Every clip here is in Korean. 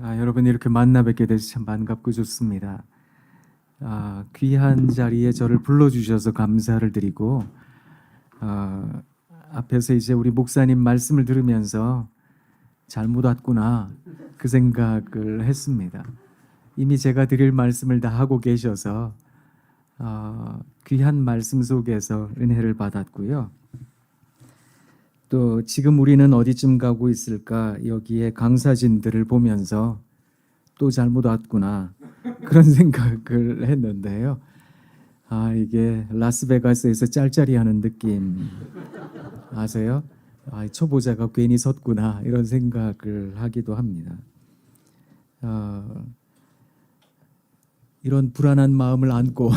여러분 이렇게 만나 뵙게 돼서 참 반갑고 좋습니다. 귀한 자리에 저를 불러주셔서 감사를 드리고 앞에서 이제 우리 목사님 말씀을 들으면서 잘못 왔구나 그 생각을 했습니다. 이미 제가 드릴 말씀을 다 하고 계셔서 귀한 말씀 속에서 은혜를 받았고요. 또 지금 우리는 어디쯤 가고 있을까 여기에 강사진들을 보면서 또 잘못 왔구나 그런 생각을 했는데요. 이게 라스베가스에서 짤짤이 하는 느낌 아세요? 초보자가 괜히 섰구나 이런 생각을 하기도 합니다. 이런 불안한 마음을 안고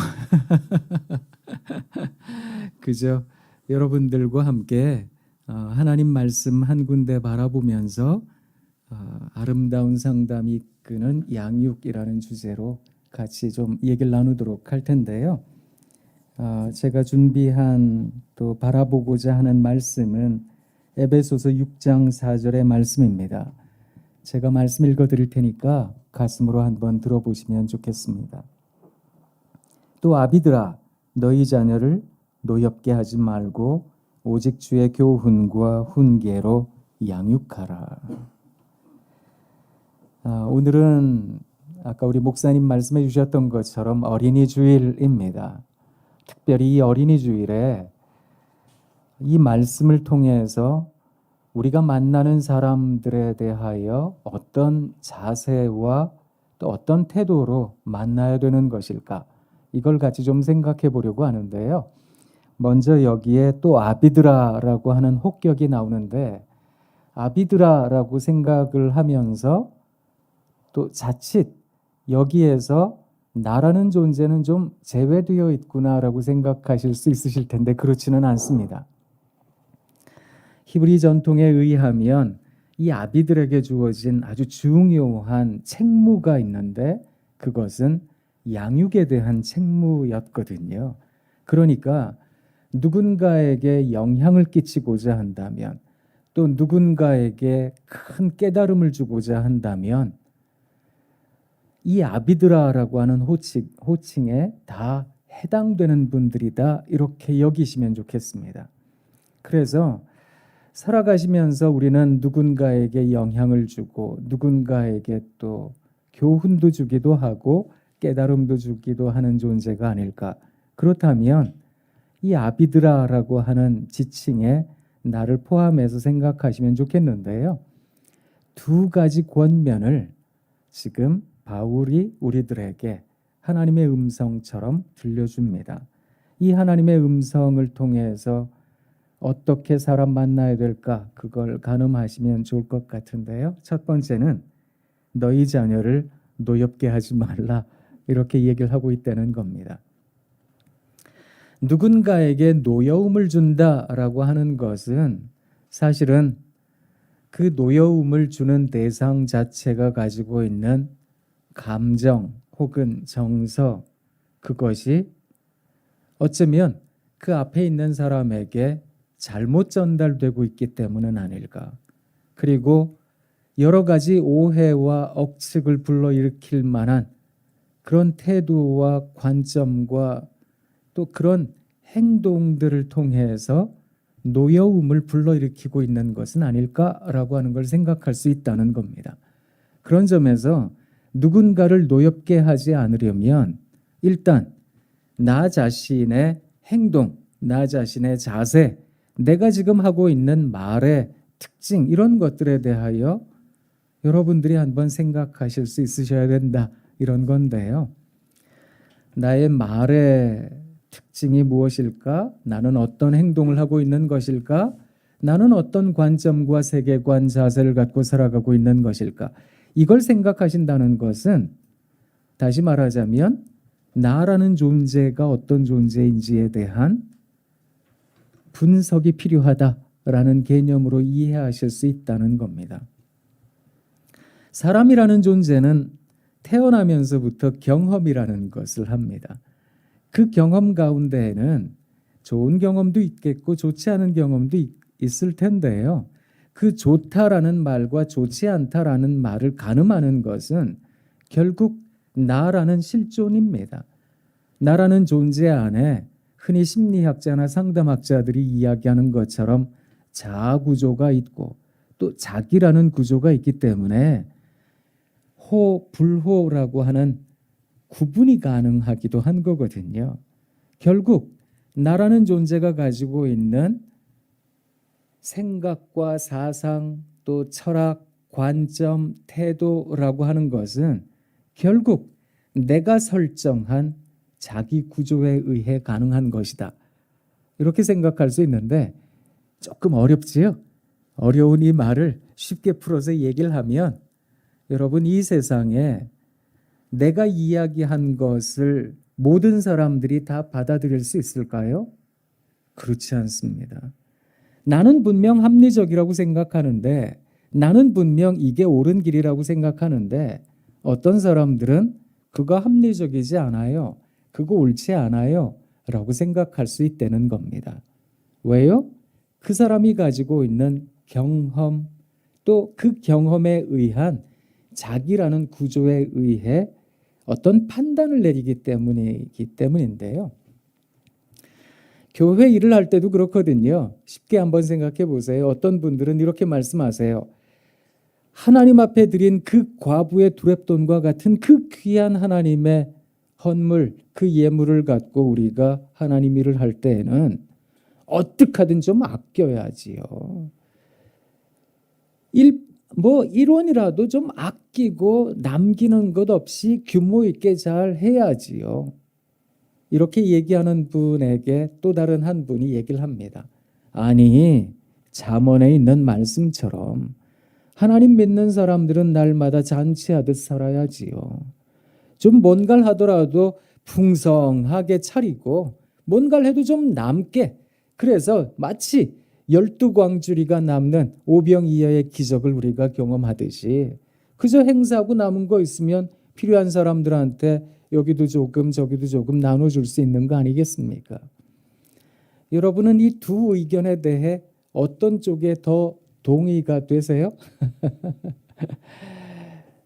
그죠? 여러분들과 함께 하나님 말씀 한 군데 바라보면서 아름다운 상담이 이끄는 양육이라는 주제로 같이 좀 얘기를 나누도록 할 텐데요. 제가 준비한 또 바라보고자 하는 말씀은 에베소서 6장 4절의 말씀입니다. 제가 말씀 읽어드릴 테니까 가슴으로 한번 들어보시면 좋겠습니다. 또 아비들아 너희 자녀를 노엽게 하지 말고 오직 주의 교훈과 훈계로 양육하라. 오늘은 아까 우리 목사님 말씀해 주셨던 것처럼 어린이 주일입니다. 특별히 이 어린이 주일에 이 말씀을 통해서 우리가 만나는 사람들에 대하여 어떤 자세와 또 어떤 태도로 만나야 되는 것일까? 이걸 같이 좀 생각해 보려고 하는데요. 먼저 여기에 또 아비드라라고 하는 혹격이 나오는데 아비드라라고 생각을 하면서 또 자칫 여기에서 나라는 존재는 좀 제외되어 있구나라고 생각하실 수 있으실 텐데 그렇지는 않습니다. 히브리 전통에 의하면 이 아비들에게 주어진 아주 중요한 책무가 있는데 그것은 양육에 대한 책무였거든요. 그러니까 누군가에게 영향을 끼치고자 한다면 또 누군가에게 큰 깨달음을 주고자 한다면 이 아비드라라고 하는 호칭에 다 해당되는 분들이다 이렇게 여기시면 좋겠습니다. 그래서 살아가시면서 우리는 누군가에게 영향을 주고 누군가에게 또 교훈도 주기도 하고 깨달음도 주기도 하는 존재가 아닐까. 그렇다면 이 아비드라라고 하는 지칭에 나를 포함해서 생각하시면 좋겠는데요. 두 가지 권면을 지금 바울이 우리들에게 하나님의 음성처럼 들려줍니다. 이 하나님의 음성을 통해서 어떻게 사람 만나야 될까? 그걸 가늠하시면 좋을 것 같은데요. 첫 번째는 너희 자녀를 노엽게 하지 말라 이렇게 얘기를 하고 있다는 겁니다. 누군가에게 노여움을 준다라고 하는 것은 사실은 그 노여움을 주는 대상 자체가 가지고 있는 감정 혹은 정서 그것이 어쩌면 그 앞에 있는 사람에게 잘못 전달되고 있기 때문은 아닐까. 그리고 여러 가지 오해와 억측을 불러일으킬 만한 그런 태도와 관점과 또 그런 행동들을 통해서 노여움을 불러일으키고 있는 것은 아닐까라고 하는 걸 생각할 수 있다는 겁니다. 그런 점에서 누군가를 노엽게 하지 않으려면 일단 나 자신의 행동, 나 자신의 자세, 내가 지금 하고 있는 말의 특징 이런 것들에 대하여 여러분들이 한번 생각하실 수 있으셔야 된다 이런 건데요. 나의 말의 특징이 무엇일까? 나는 어떤 행동을 하고 있는 것일까? 나는 어떤 관점과 세계관, 자세를 갖고 살아가고 있는 것일까? 이걸 생각하신다는 것은 다시 말하자면 나라는 존재가 어떤 존재인지에 대한 분석이 필요하다라는 개념으로 이해하실 수 있다는 겁니다. 사람이라는 존재는 태어나면서부터 경험이라는 것을 합니다. 그 경험 가운데에는 좋은 경험도 있겠고 좋지 않은 경험도 있을 텐데요. 그 좋다라는 말과 좋지 않다라는 말을 가늠하는 것은 결국 나라는 실존입니다. 나라는 존재 안에 흔히 심리학자나 상담학자들이 이야기하는 것처럼 자아 구조가 있고 또 자기라는 구조가 있기 때문에 호, 불호라고 하는 구분이 가능하기도 한 거거든요. 결국 나라는 존재가 가지고 있는 생각과 사상 또 철학, 관점, 태도라고 하는 것은 결국 내가 설정한 자기 구조에 의해 가능한 것이다. 이렇게 생각할 수 있는데 조금 어렵지요? 어려운 이 말을 쉽게 풀어서 얘기를 하면 여러분 이 세상에 내가 이야기한 것을 모든 사람들이 다 받아들일 수 있을까요? 그렇지 않습니다. 나는 분명 합리적이라고 생각하는데 나는 분명 이게 옳은 길이라고 생각하는데 어떤 사람들은 그거 합리적이지 않아요. 그거 옳지 않아요. 라고 생각할 수 있다는 겁니다. 왜요? 그 사람이 가지고 있는 경험 또 그 경험에 의한 자기라는 구조에 의해 어떤 판단을 내리기 때문인데요. 교회 일을 할 때도 그렇거든요. 쉽게 한번 생각해 보세요. 어떤 분들은 이렇게 말씀하세요. 하나님 앞에 드린 그 과부의 두렙돈과 같은 그 귀한 하나님의 헌물, 그 예물을 갖고 우리가 하나님 일을 할 때에는 어떻게 하든 좀 아껴야지요. 1원이라도 좀 아끼고 남기는 것 없이 규모 있게 잘 해야지요. 이렇게 얘기하는 분에게 또 다른 한 분이 얘기를 합니다. 아니, 잠언에 있는 말씀처럼 하나님 믿는 사람들은 날마다 잔치하듯 살아야지요. 좀 뭔가를 하더라도 풍성하게 차리고 뭔가를 해도 좀 남게, 그래서 마치 12광주리가 남는 오병이어의 기적을 우리가 경험하듯이 그저 행사하고 남은 거 있으면 필요한 사람들한테 여기도 조금 저기도 조금 나눠줄 수 있는 거 아니겠습니까? 여러분은 이 두 의견에 대해 어떤 쪽에 더 동의가 되세요?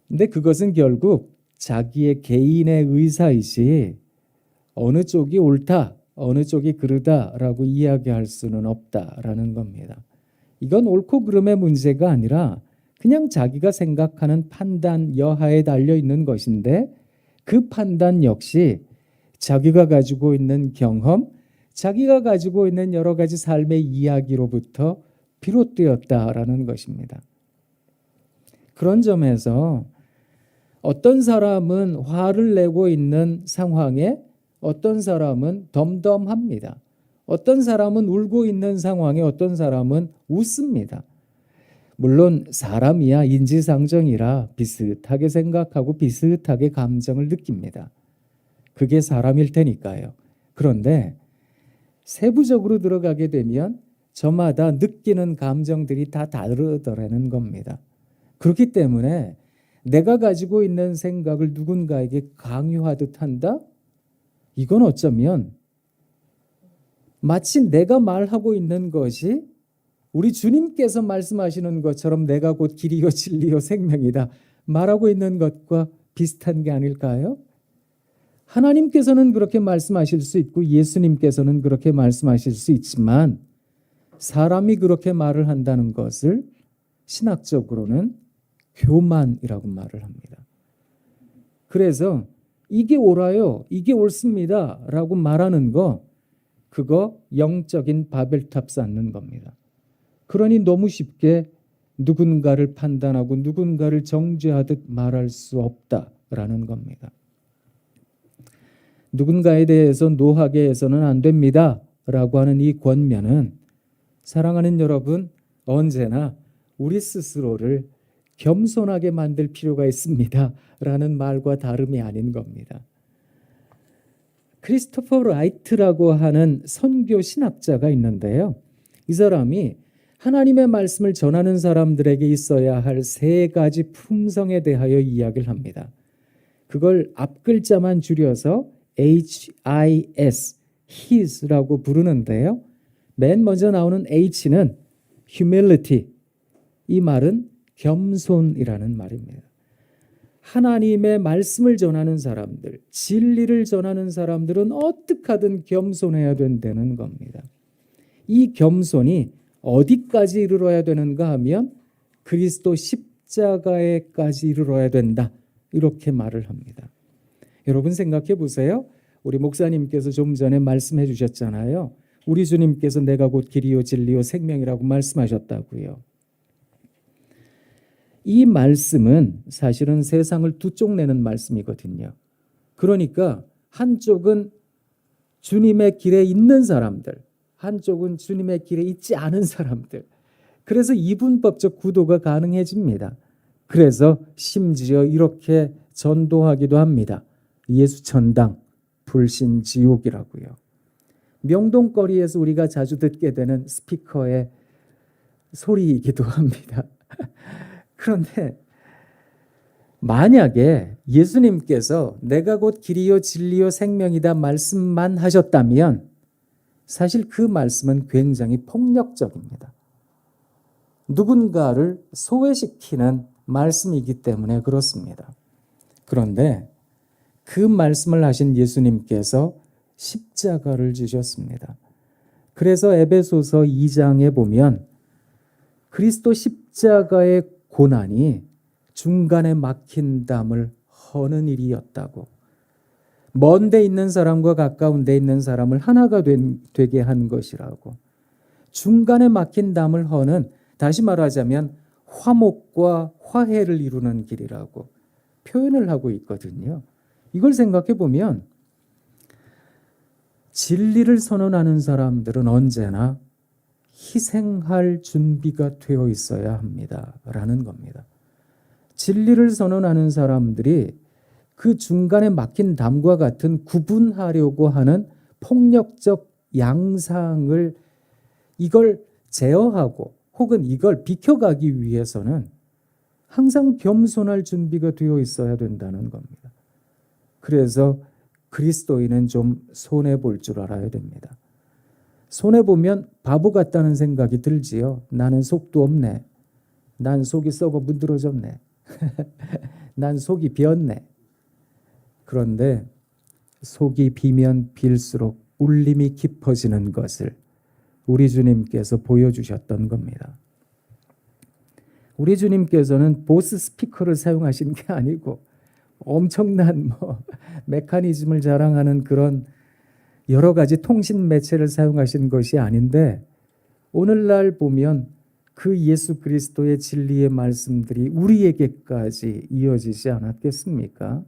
근데 그것은 결국 자기의 개인의 의사이지 어느 쪽이 옳다, 어느 쪽이 그르다라고 이야기할 수는 없다라는 겁니다. 이건 옳고 그름의 문제가 아니라 그냥 자기가 생각하는 판단 여하에 달려 있는 것인데 그 판단 역시 자기가 가지고 있는 경험, 자기가 가지고 있는 여러 가지 삶의 이야기로부터 비롯되었다라는 것입니다. 그런 점에서 어떤 사람은 화를 내고 있는 상황에 어떤 사람은 덤덤합니다. 어떤 사람은 울고 있는 상황에 어떤 사람은 웃습니다. 물론 사람이야 인지상정이라 비슷하게 생각하고 비슷하게 감정을 느낍니다. 그게 사람일 테니까요. 그런데 세부적으로 들어가게 되면 저마다 느끼는 감정들이 다 다르더라는 겁니다. 그렇기 때문에 내가 가지고 있는 생각을 누군가에게 강요하듯 한다? 이건 어쩌면 마치 내가 말하고 있는 것이 우리 주님께서 말씀하시는 것처럼 내가 곧 길이요 진리요 생명이다 말하고 있는 것과 비슷한 게 아닐까요? 하나님께서는 그렇게 말씀하실 수 있고 예수님께서는 그렇게 말씀하실 수 있지만 사람이 그렇게 말을 한다는 것을 신학적으로는 교만이라고 말을 합니다. 그래서 이게 옳아요, 이게 옳습니다 라고 말하는 거, 그거 영적인 바벨탑 쌓는 겁니다. 그러니 너무 쉽게 누군가를 판단하고 누군가를 정죄하듯 말할 수 없다라는 겁니다. 누군가에 대해서 노하게 해서는 안 됩니다 라고 하는 이 권면은 사랑하는 여러분, 언제나 우리 스스로를 겸손하게 만들 필요가 있습니다 라는 말과 다름이 아닌 겁니다. 크리스토퍼 라이트라고 하는 선교 신학자가 있는데요. 이 사람이 하나님의 말씀을 전하는 사람들에게 있어야 할 3가지 품성에 대하여 이야기를 합니다. 그걸 앞글자만 줄여서 HIS, His라고 부르는데요. 맨 먼저 나오는 H는 humility, 이 말은 겸손이라는 말입니다. 하나님의 말씀을 전하는 사람들, 진리를 전하는 사람들은 어떻게 하든 겸손해야 된다는 겁니다. 이 겸손이 어디까지 이르러야 되는가 하면 그리스도 십자가에까지 이르러야 된다. 이렇게 말을 합니다. 여러분 생각해 보세요. 우리 목사님께서 좀 전에 말씀해 주셨잖아요. 우리 주님께서 내가 곧 길이요 진리요 생명이라고 말씀하셨다고요. 이 말씀은 사실은 세상을 두 쪽 내는 말씀이거든요. 그러니까 한쪽은 주님의 길에 있는 사람들, 한쪽은 주님의 길에 있지 않은 사람들. 그래서 이분법적 구도가 가능해집니다. 그래서 심지어 이렇게 전도하기도 합니다. 예수천당, 불신지옥이라고요. 명동거리에서 우리가 자주 듣게 되는 스피커의 소리이기도 합니다. 그런데 만약에 예수님께서 내가 곧 길이요 진리요 생명이다 말씀만 하셨다면 사실 그 말씀은 굉장히 폭력적입니다. 누군가를 소외시키는 말씀이기 때문에 그렇습니다. 그런데 그 말씀을 하신 예수님께서 십자가를 지셨습니다. 그래서 에베소서 2장에 보면 그리스도 십자가의 고난이 중간에 막힌 담을 허는 일이었다고, 먼 데 있는 사람과 가까운 데 있는 사람을 하나가 되게 한 것이라고, 중간에 막힌 담을 허는, 다시 말하자면 화목과 화해를 이루는 길이라고 표현을 하고 있거든요. 이걸 생각해 보면 진리를 선언하는 사람들은 언제나 희생할 준비가 되어 있어야 합니다. 라는 겁니다. 진리를 선언하는 사람들이 그 중간에 막힌 담과 같은 구분하려고 하는 폭력적 양상을, 이걸 제어하고 혹은 이걸 비켜가기 위해서는 항상 겸손할 준비가 되어 있어야 된다는 겁니다. 그래서 그리스도인은 좀 손해볼 줄 알아야 됩니다. 손해보면 바보 같다는 생각이 들지요. 나는 속도 없네. 난 속이 썩어 문드러졌네. 난 속이 비었네. 그런데 속이 비면 빌수록 울림이 깊어지는 것을 우리 주님께서 보여주셨던 겁니다. 우리 주님께서는 보스 스피커를 사용하신 게 아니고 엄청난 메커니즘을 자랑하는 그런 여러 가지 통신 매체를 사용하신 것이 아닌데, 오늘날 보면 그 예수 그리스도의 진리의 말씀들이 우리에게까지 이어지지 않았겠습니까?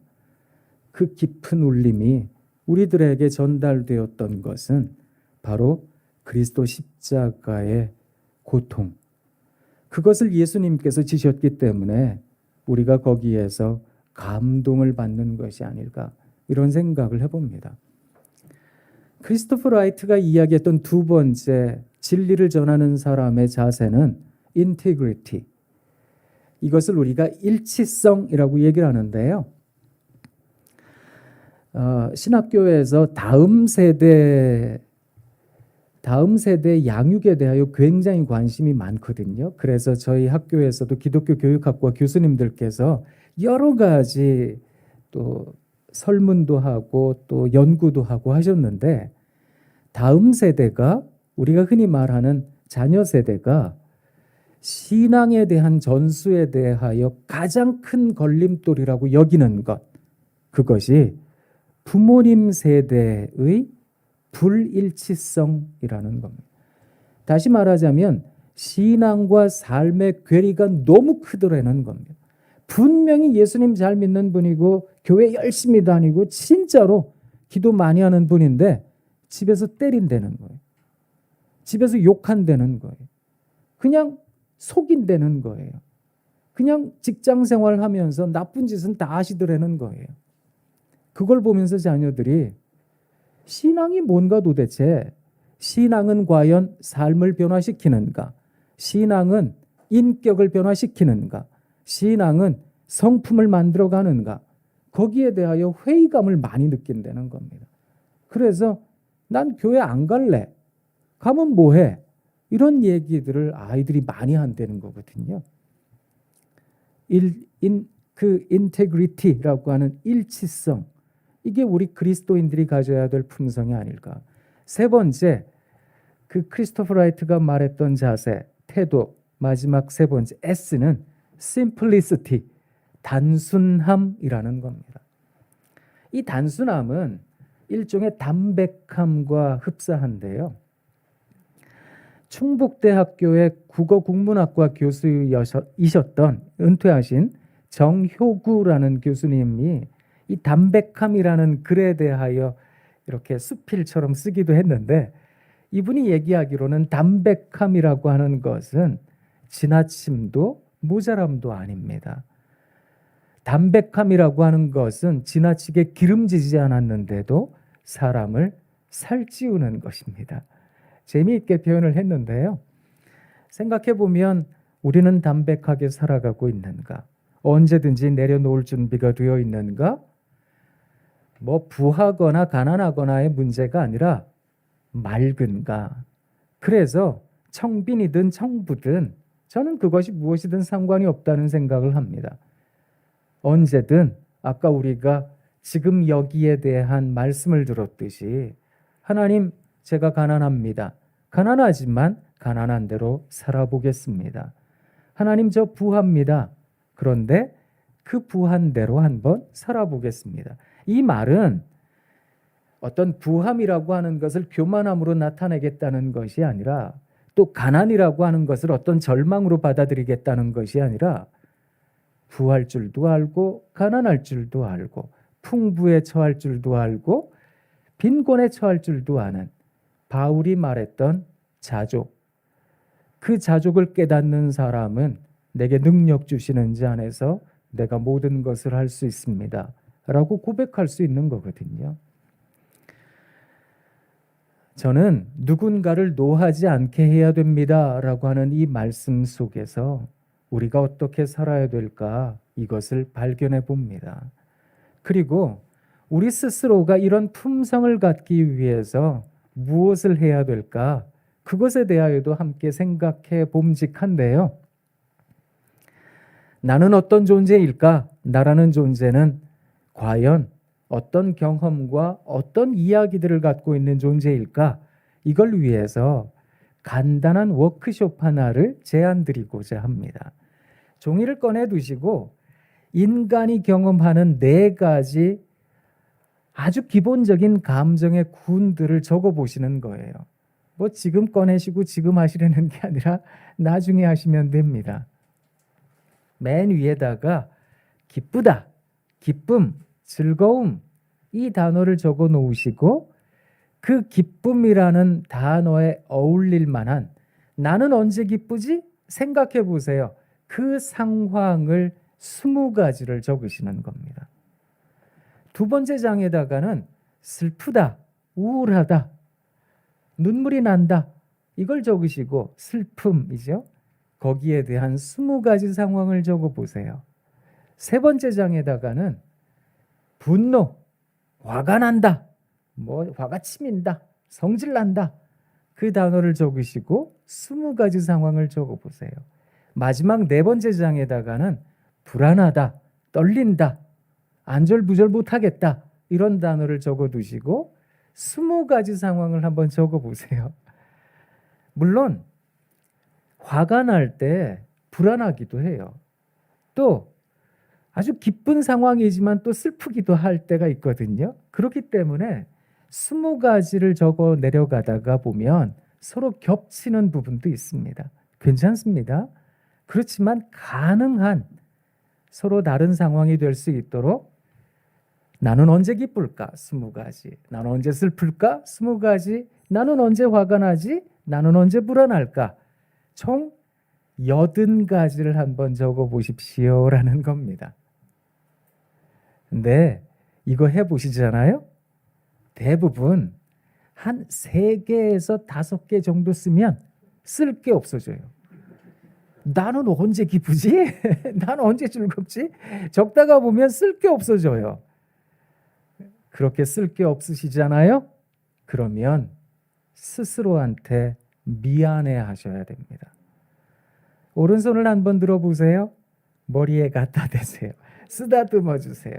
그 깊은 울림이 우리들에게 전달되었던 것은 바로 그리스도 십자가의 고통, 그것을 예수님께서 지셨기 때문에 우리가 거기에서 감동을 받는 것이 아닐까, 이런 생각을 해봅니다. 크리스토퍼 라이트가 이야기했던 두 번째 진리를 전하는 사람의 자세는 integrity. 이것을 우리가 일치성이라고 얘기를 하는데요. 신학교에서 다음 세대 양육에 대하여 굉장히 관심이 많거든요. 그래서 저희 학교에서도 기독교 교육학과 교수님들께서 여러 가지 또 설문도 하고 또 연구도 하고 하셨는데, 다음 세대가, 우리가 흔히 말하는 자녀 세대가 신앙에 대한 전수에 대하여 가장 큰 걸림돌이라고 여기는 것, 그것이 부모님 세대의 불일치성이라는 겁니다. 다시 말하자면 신앙과 삶의 괴리가 너무 크더라는 겁니다. 분명히 예수님 잘 믿는 분이고 교회 열심히 다니고 진짜로 기도 많이 하는 분인데 집에서 때린다는 거예요. 집에서 욕한다는 거예요. 그냥 속인다는 거예요. 그냥 직장 생활하면서 나쁜 짓은 다 하시더라는 거예요. 그걸 보면서 자녀들이 신앙이 뭔가 도대체, 신앙은 과연 삶을 변화시키는가? 신앙은 인격을 변화시키는가? 신앙은 성품을 만들어가는가? 거기에 대하여 회의감을 많이 느낀다는 겁니다. 그래서 난 교회 안 갈래. 가면 뭐해? 이런 얘기들을 아이들이 많이 한다는 거거든요. 그 인테그리티라고 하는 일치성, 이게 우리 그리스도인들이 가져야 될 품성이 아닐까. 세 번째, 그 크리스토퍼 라이트가 말했던 자세, 태도, 마지막 세 번째 S는 simplicity, 단순함이라는 겁니다. 이 단순함은 일종의 담백함과 흡사한데요. 충북대학교의 국어국문학과 교수이셨던 은퇴하신 정효구라는 교수님이 이 담백함이라는 글에 대하여 이렇게 수필처럼 쓰기도 했는데, 이분이 얘기하기로는 담백함이라고 하는 것은 지나침도 모자람도 아닙니다. 담백함이라고 하는 것은 지나치게 기름지지 않았는데도 사람을 살찌우는 것입니다. 재미있게 표현을 했는데요. 생각해보면 우리는 담백하게 살아가고 있는가? 언제든지 내려놓을 준비가 되어 있는가? 뭐 부하거나 가난하거나의 문제가 아니라 맑은가? 그래서 청빈이든 청부든 저는 그것이 무엇이든 상관이 없다는 생각을 합니다. 언제든 아까 우리가 지금 여기에 대한 말씀을 들었듯이 하나님, 제가 가난합니다. 가난하지만 가난한 대로 살아보겠습니다. 하나님, 저 부합니다. 그런데 그 부한 대로 한번 살아보겠습니다. 이 말은 어떤 부함이라고 하는 것을 교만함으로 나타내겠다는 것이 아니라, 또 가난이라고 하는 것을 어떤 절망으로 받아들이겠다는 것이 아니라, 부할 줄도 알고 가난할 줄도 알고 풍부에 처할 줄도 알고 빈곤에 처할 줄도 아는 바울이 말했던 자족, 그 자족을 깨닫는 사람은 내게 능력 주시는 자 안에서 내가 모든 것을 할 수 있습니다 라고 고백할 수 있는 거거든요. 저는 누군가를 노하지 않게 해야 됩니다 라고 하는 이 말씀 속에서 우리가 어떻게 살아야 될까, 이것을 발견해 봅니다. 그리고 우리 스스로가 이런 품성을 갖기 위해서 무엇을 해야 될까, 그것에 대하여도 함께 생각해 봄직한데요. 나는 어떤 존재일까? 나라는 존재는 과연 어떤 경험과 어떤 이야기들을 갖고 있는 존재일까? 이걸 위해서 간단한 워크숍 하나를 제안드리고자 합니다. 종이를 꺼내 두시고 인간이 경험하는 4가지 아주 기본적인 감정의 군들을 적어 보시는 거예요. 뭐 지금 꺼내시고 지금 하시려는 게 아니라 나중에 하시면 됩니다. 맨 위에다가 기쁘다, 기쁨, 즐거움, 이 단어를 적어 놓으시고 그 기쁨이라는 단어에 어울릴 만한, 나는 언제 기쁘지? 생각해 보세요. 그 상황을 20가지를 적으시는 겁니다. 2번째 장에다가는 슬프다, 우울하다, 눈물이 난다, 이걸 적으시고 슬픔이죠. 거기에 대한 20가지 상황을 적어 보세요. 3번째 장에다가는 분노, 화가 난다, 뭐 화가 치민다, 성질난다, 그 단어를 적으시고 20가지 상황을 적어 보세요. 마지막 4번째 장에다가는 불안하다, 떨린다, 안절부절 못하겠다, 이런 단어를 적어 두시고 20가지 상황을 한번 적어 보세요. 물론 화가 날 때 불안하기도 해요. 또 아주 기쁜 상황이지만 또 슬프기도 할 때가 있거든요. 그렇기 때문에 20가지를 적어 내려가다가 보면 서로 겹치는 부분도 있습니다. 괜찮습니다. 그렇지만 가능한 서로 다른 상황이 될 수 있도록, 나는 언제 기쁠까? 20가지. 나는 언제 슬플까? 20가지. 나는 언제 화가 나지? 나는 언제 불안할까? 총 80가지를 한번 적어 보십시오라는 겁니다. 근데 이거 해보시잖아요? 대부분 한 3개에서 5개 정도 쓰면 쓸 게 없어져요. 나는 언제 기쁘지? 나는 언제 즐겁지? 적다가 보면 쓸 게 없어져요. 그렇게 쓸 게 없으시잖아요? 그러면 스스로한테 미안해 하셔야 됩니다. 오른손을 한번 들어보세요. 머리에 갖다 대세요. 쓰다듬어 주세요.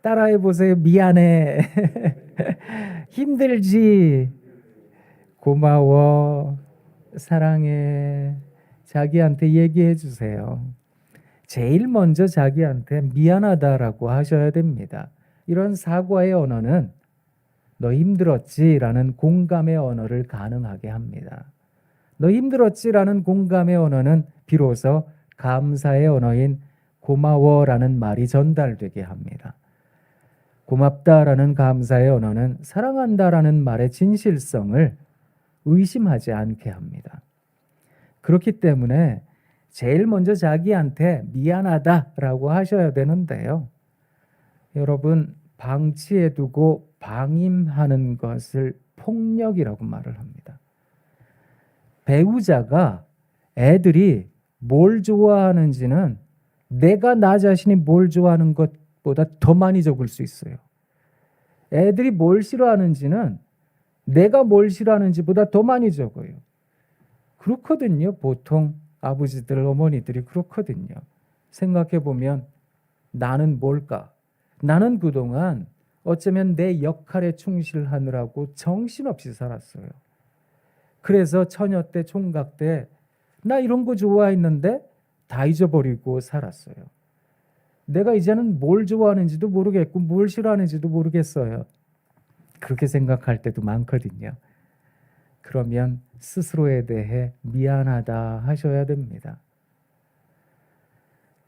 따라해 보세요. 미안해. 힘들지. 고마워. 사랑해. 자기한테 얘기해 주세요. 제일 먼저 자기한테 미안하다라고 하셔야 됩니다. 이런 사과의 언어는 너 힘들었지라는 공감의 언어를 가능하게 합니다. 너 힘들었지라는 공감의 언어는 비로소 감사의 언어인 고마워라는 말이 전달되게 합니다. 고맙다라는 감사의 언어는 사랑한다라는 말의 진실성을 의심하지 않게 합니다. 그렇기 때문에 제일 먼저 자기한테 미안하다라고 하셔야 되는데요. 여러분, 방치해두고 방임하는 것을 폭력이라고 말을 합니다. 배우자가 애들이 뭘 좋아하는지는 내가 나 자신이 뭘 좋아하는 것보다 더 많이 적을 수 있어요. 애들이 뭘 싫어하는지는 내가 뭘 싫어하는지보다 더 많이 적어요. 그렇거든요. 보통 아버지들, 어머니들이 그렇거든요. 생각해 보면 나는 뭘까? 나는 그동안 어쩌면 내 역할에 충실하느라고 정신없이 살았어요. 그래서 처녀 때, 총각 때 나 이런 거 좋아했는데 다 잊어버리고 살았어요. 내가 이제는 뭘 좋아하는지도 모르겠고 뭘 싫어하는지도 모르겠어요. 그렇게 생각할 때도 많거든요. 그러면 스스로에 대해 미안하다 하셔야 됩니다.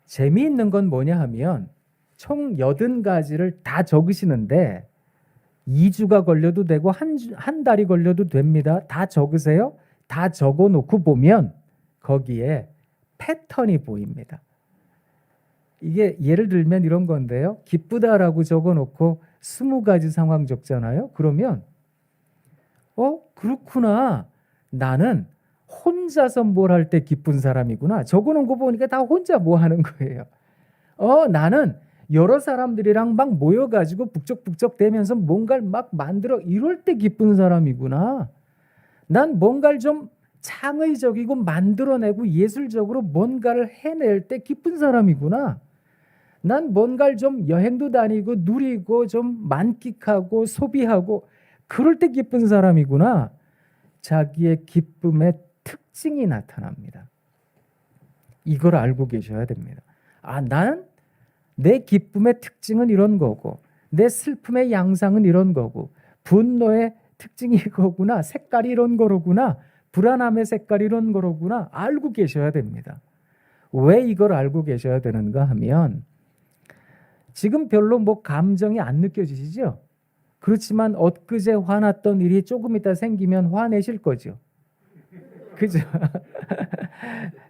재미있는 건 뭐냐 하면 총 80가지를 다 적으시는데 2주가 걸려도 되고 한 달이 걸려도 됩니다. 다 적으세요. 다 적어놓고 보면 거기에 패턴이 보입니다. 이게 예를 들면 이런 건데요. 기쁘다라고 적어놓고 20가지 상황 적잖아요. 그러면 그렇구나. 나는 혼자서 뭘 할 때 기쁜 사람이구나. 적어놓은 거 보니까 다 혼자 뭐 하는 거예요. 나는 여러 사람들이랑 막 모여가지고 북적북적 대면서 뭔가를 막 만들어 이럴 때 기쁜 사람이구나. 난 뭔가를 좀 창의적이고 만들어내고 예술적으로 뭔가를 해낼 때 기쁜 사람이구나. 난 뭔가를 좀 여행도 다니고 누리고 좀 만끽하고 소비하고 그럴 때 기쁜 사람이구나. 자기의 기쁨의 특징이 나타납니다. 이걸 알고 계셔야 됩니다. 난 내 기쁨의 특징은 이런 거고 내 슬픔의 양상은 이런 거고 분노의 특징이 이거구나. 색깔이 이런 거로구나. 불안함의 색깔이 이런 거로구나. 알고 계셔야 됩니다. 왜 이걸 알고 계셔야 되는가 하면 지금 별로 뭐 감정이 안 느껴지시죠? 그렇지만 엊그제 화났던 일이 조금 있다 생기면 화내실 거죠. 그죠?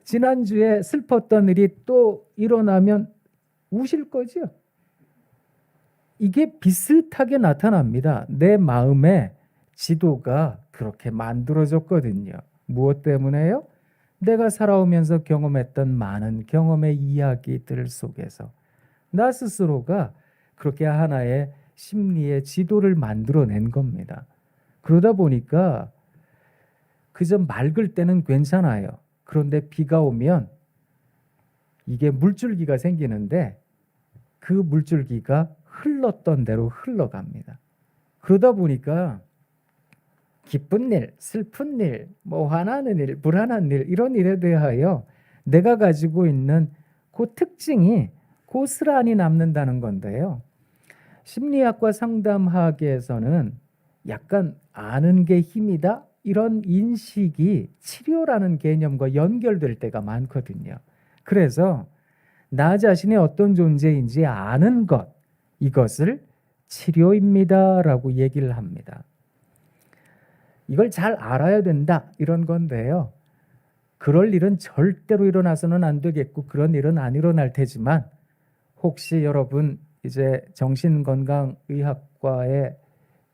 지난주에 슬펐던 일이 또 일어나면 우실 거죠. 이게 비슷하게 나타납니다. 내 마음의 지도가 그렇게 만들어졌거든요. 무엇 때문에요? 내가 살아오면서 경험했던 많은 경험의 이야기들 속에서 나 스스로가 그렇게 하나의 심리의 지도를 만들어낸 겁니다. 그러다 보니까 그저 맑을 때는 괜찮아요. 그런데 비가 오면 이게 물줄기가 생기는데 그 물줄기가 흘렀던 대로 흘러갑니다. 그러다 보니까 기쁜 일, 슬픈 일, 뭐 화나는 일, 불안한 일 이런 일에 대하여 내가 가지고 있는 그 특징이 고스란히 남는다는 건데요. 심리학과 상담학에서는 약간 아는 게 힘이다 이런 인식이 치료라는 개념과 연결될 때가 많거든요. 그래서 나 자신이 어떤 존재인지 아는 것, 이것을 치료입니다라고 얘기를 합니다. 이걸 잘 알아야 된다 이런 건데요. 그럴 일은 절대로 일어나서는 안 되겠고 그런 일은 안 일어날 테지만 혹시 여러분 이제 정신건강의학과의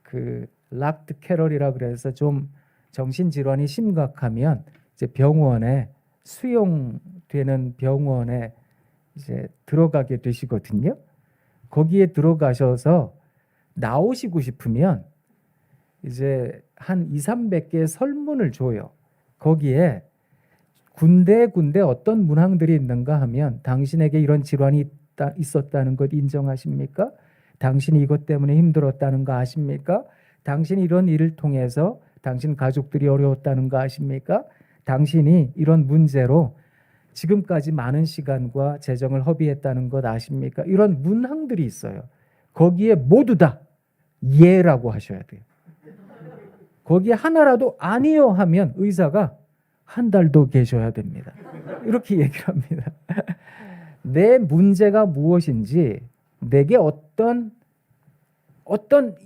그 락트 캐럴이라 그래서 좀 정신질환이 심각하면 이제 병원에 수용되는 병원에 이제 들어가게 되시거든요. 거기에 들어가셔서 나오시고 싶으면 이제 한 200~300개의 설문을 줘요. 거기에 군데군데 어떤 문항들이 있는가 하면 당신에게 이런 질환이 있었다는 것 인정하십니까? 당신이 이것 때문에 힘들었다는 거 아십니까? 당신이 이런 일을 통해서 당신 가족들이 어려웠다는 거 아십니까? 당신이 이런 문제로 지금까지 많은 시간과 재정을 허비했다는 것 아십니까? 이런 문항들이 있어요. 거기에 모두 다 예라고 하셔야 돼요. 거기에 하나라도 아니요 하면 의사가 한 달 더 계셔야 됩니다. 이렇게 얘기를 합니다. 내 문제가 무엇인지, 내게 어떤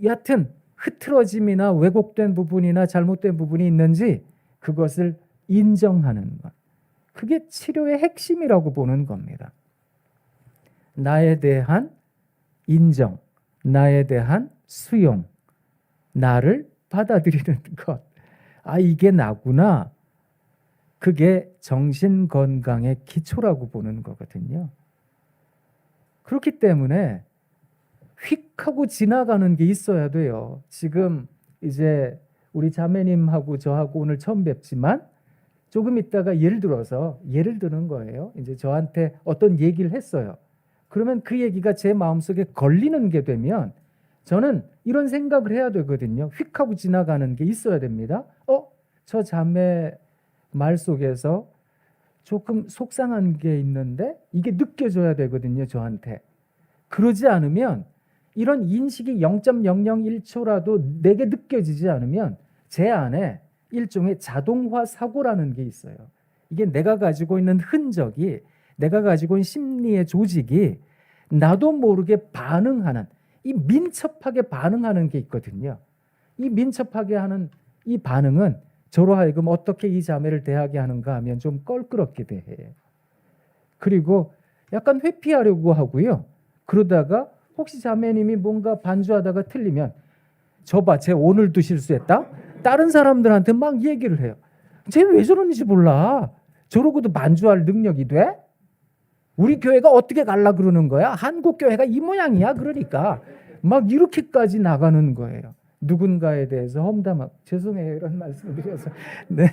여하튼 흐트러짐이나 왜곡된 부분이나 잘못된 부분이 있는지 그것을 인정하는 것. 그게 치료의 핵심이라고 보는 겁니다. 나에 대한 인정, 나에 대한 수용, 나를 받아들이는 것. 아, 이게 나구나. 그게 정신건강의 기초라고 보는 거거든요. 그렇기 때문에 휙 하고 지나가는 게 있어야 돼요. 지금 이제 우리 자매님하고 저하고 오늘 처음 뵙지만 조금 있다가 예를 드는 거예요. 이제 저한테 어떤 얘기를 했어요. 그러면 그 얘기가 제 마음속에 걸리는 게 되면 저는 이런 생각을 해야 되거든요. 휙 하고 지나가는 게 있어야 됩니다. 저 자매 말 속에서 조금 속상한 게 있는데 이게 느껴져야 되거든요, 저한테. 그러지 않으면 이런 인식이 0.001초라도 내게 느껴지지 않으면 제 안에 일종의 자동화 사고라는 게 있어요. 이게 내가 가지고 있는 흔적이, 내가 가지고 있는 심리의 조직이 나도 모르게 반응하는, 이 민첩하게 반응하는 게 있거든요. 이 민첩하게 하는 이 반응은 저로 하여금 어떻게 이 자매를 대하게 하는가 하면 좀 껄끄럽게 대해요. 그리고 약간 회피하려고 하고요. 그러다가 혹시 자매님이 뭔가 반주하다가 틀리면 저봐, 쟤 오늘도 실수했다? 다른 사람들한테 막 얘기를 해요. 쟤 왜 저러는지 몰라. 저러고도 반주할 능력이 돼? 우리 교회가 어떻게 갈라 그러는 거야? 한국 교회가 이 모양이야. 그러니까 막 이렇게까지 나가는 거예요. 누군가에 대해서 험담하고, 죄송해요 이런 말씀을 드려서. 네.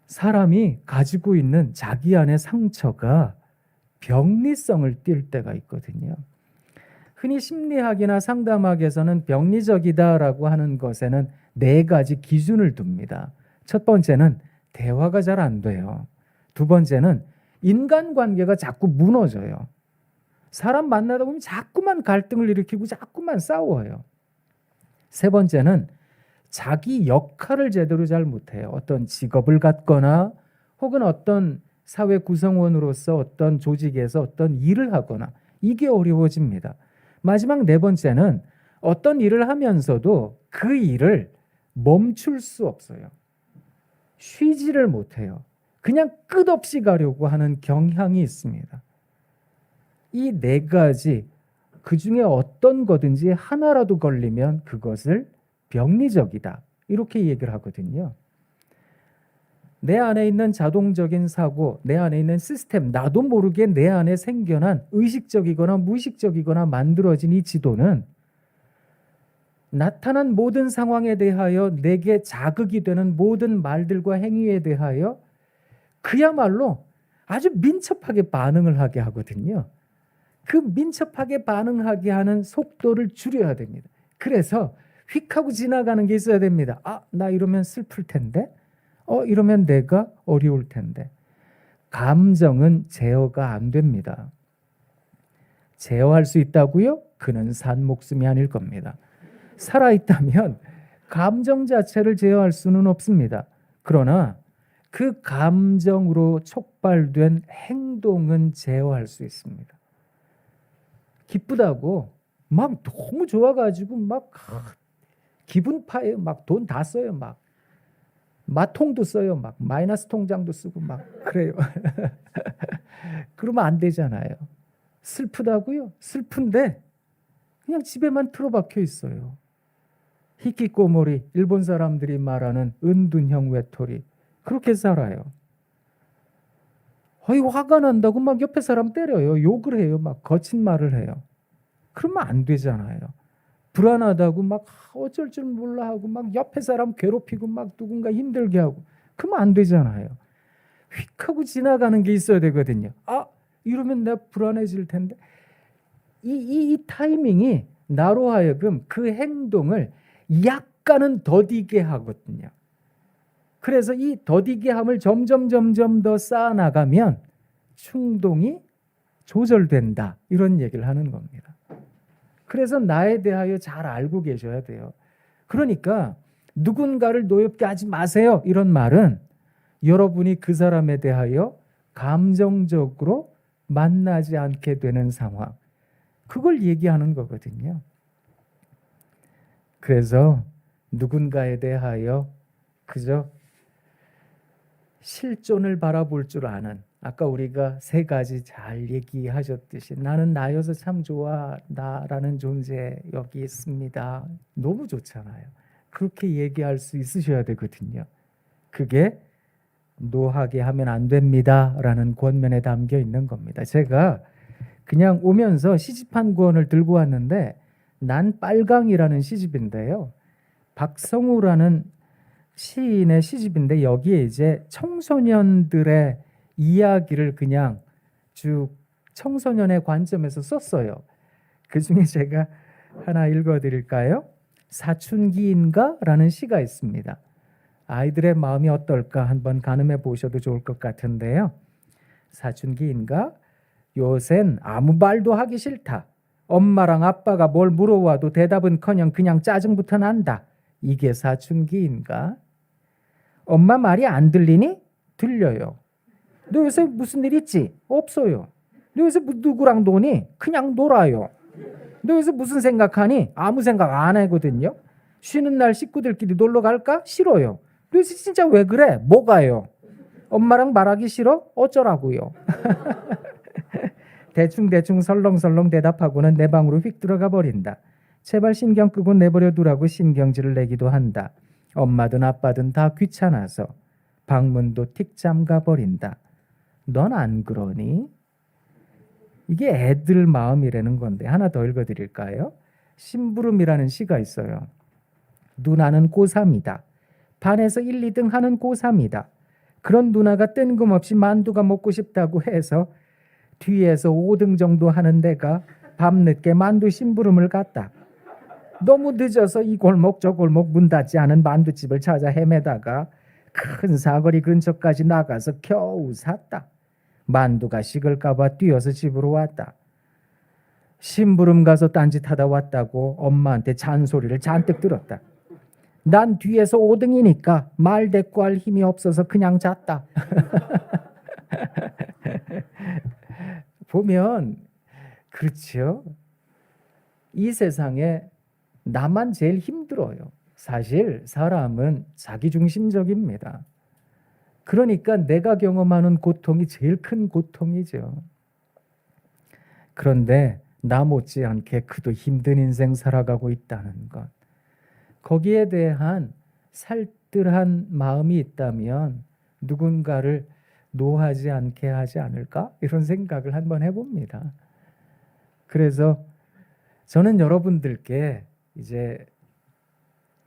사람이 가지고 있는 자기 안의 상처가 병리성을 띨 때가 있거든요. 흔히 심리학이나 상담학에서는 병리적이다라고 하는 것에는 4가지 기준을 둡니다. 첫 번째는 대화가 잘 안 돼요. 두 번째는 인간관계가 자꾸 무너져요. 사람 만나다 보면 자꾸만 갈등을 일으키고 자꾸만 싸워요. 세 번째는 자기 역할을 제대로 잘 못해요. 어떤 직업을 갖거나 혹은 어떤 사회 구성원으로서 어떤 조직에서 어떤 일을 하거나 이게 어려워집니다. 마지막 4번째는 어떤 일을 하면서도 그 일을 멈출 수 없어요. 쉬지를 못해요. 그냥 끝없이 가려고 하는 경향이 있습니다. 이 4가지 그 중에 어떤 거든지 하나라도 걸리면 그것을 병리적이다. 이렇게 얘기를 하거든요. 내 안에 있는 자동적인 사고, 내 안에 있는 시스템, 나도 모르게 내 안에 생겨난 의식적이거나 무의식적이거나 만들어진 이 지도는 나타난 모든 상황에 대하여 내게 자극이 되는 모든 말들과 행위에 대하여 그야말로 아주 민첩하게 반응을 하게 하거든요. 그 민첩하게 반응하게 하는 속도를 줄여야 됩니다. 그래서 휙 하고 지나가는 게 있어야 됩니다. 나 이러면 슬플 텐데? 이러면 내가 어려울 텐데. 감정은 제어가 안 됩니다. 제어할 수 있다고요? 그는 산 목숨이 아닐 겁니다. 살아있다면 감정 자체를 제어할 수는 없습니다. 그러나 그 감정으로 촉발된 행동은 제어할 수 있습니다. 기쁘다고 막 너무 좋아가지고 막 기분 파에 막 돈 다 써요. 막 마통도 써요. 막 마이너스 통장도 쓰고 막 그래요. 그러면 안 되잖아요. 슬프다고요? 슬픈데 그냥 집에만 틀어박혀 있어요. 히키코모리, 일본 사람들이 말하는 은둔형 외톨이, 그렇게 살아요. 화가 난다고 막 옆에 사람 때려요. 욕을 해요. 막 거친 말을 해요. 그러면 안 되잖아요. 불안하다고 막 어쩔 줄 몰라 하고 막 옆에 사람 괴롭히고 막 누군가 힘들게 하고 그러면 안 되잖아요. 휙 하고 지나가는 게 있어야 되거든요. 아, 이러면 내가 불안해질 텐데. 이 타이밍이 나로 하여금 그 행동을 약간은 더디게 하거든요. 그래서 이 더디게 함을 점점 더 쌓아나가면 충동이 조절된다. 이런 얘기를 하는 겁니다. 그래서 나에 대하여 잘 알고 계셔야 돼요. 그러니까 누군가를 노엽게 하지 마세요. 이런 말은 여러분이 그 사람에 대하여 감정적으로 만나지 않게 되는 상황. 그걸 얘기하는 거거든요. 그래서 누군가에 대하여 그저 실존을 바라볼 줄 아는, 아까 우리가 세 가지 잘 얘기하셨듯이 나는 나여서 참 좋아, 나라는 존재 여기 있습니다. 너무 좋잖아요. 그렇게 얘기할 수 있으셔야 되거든요. 그게 노하게 하면 안 됩니다 라는 권면에 담겨 있는 겁니다. 제가 그냥 오면서 시집한 권을 들고 왔는데 난 빨강이라는 시집인데요. 박성우라는 시인의 시집인데 여기에 이제 청소년들의 이야기를 그냥 쭉 청소년의 관점에서 썼어요. 그 중에 제가 하나 읽어드릴까요? 사춘기인가? 라는 시가 있습니다. 아이들의 마음이 어떨까 한번 가늠해 보셔도 좋을 것 같은데요. 사춘기인가? 요샌 아무 말도 하기 싫다. 엄마랑 아빠가 뭘 물어와도 대답은커녕 그냥 짜증부터 난다. 이게 사춘기인가? 엄마 말이 안 들리니? 들려요. 너 요새 무슨 일 있지? 없어요. 너 요새 누구랑 노니? 그냥 놀아요. 너 요새 무슨 생각하니? 아무 생각 안 하거든요. 쉬는 날 식구들끼리 놀러 갈까? 싫어요. 너 요새 진짜 왜 그래? 뭐가요? 엄마랑 말하기 싫어? 어쩌라고요? 대충 설렁설렁 대답하고는 내 방으로 휙 들어가 버린다. 제발 신경 끄고 내버려 두라고 신경질을 내기도 한다. 엄마든 아빠든 다 귀찮아서 방문도 틱 잠가 버린다. 넌 안 그러니? 이게 애들 마음이라는 건데 하나 더 읽어드릴까요? 심부름이라는 시가 있어요. 누나는 고3이다. 반에서 1, 2등 하는 고3이다. 그런 누나가 뜬금없이 만두가 먹고 싶다고 해서 뒤에서 5등 정도 하는 데가 밤늦게 만두 심부름을 갔다. 너무 늦어서 이 골목 저 골목 문 닫지 않은 만두집을 찾아 헤매다가 큰 사거리 근처까지 나가서 겨우 샀다. 만두가 식을까 봐 뛰어서 집으로 왔다. 심부름 가서 딴짓하다 왔다고 엄마한테 잔소리를 잔뜩 들었다. 난 뒤에서 5등이니까 말 대꾸할 힘이 없어서 그냥 잤다. 보면 그렇죠. 이 세상에 나만 제일 힘들어요. 사실 사람은 자기중심적입니다. 그러니까 내가 경험하는 고통이 제일 큰 고통이죠. 그런데 나 못지않게 그도 힘든 인생 살아가고 있다는 것. 거기에 대한 살뜰한 마음이 있다면 누군가를 노하지 않게 하지 않을까? 이런 생각을 한번 해봅니다. 그래서 저는 여러분들께 이제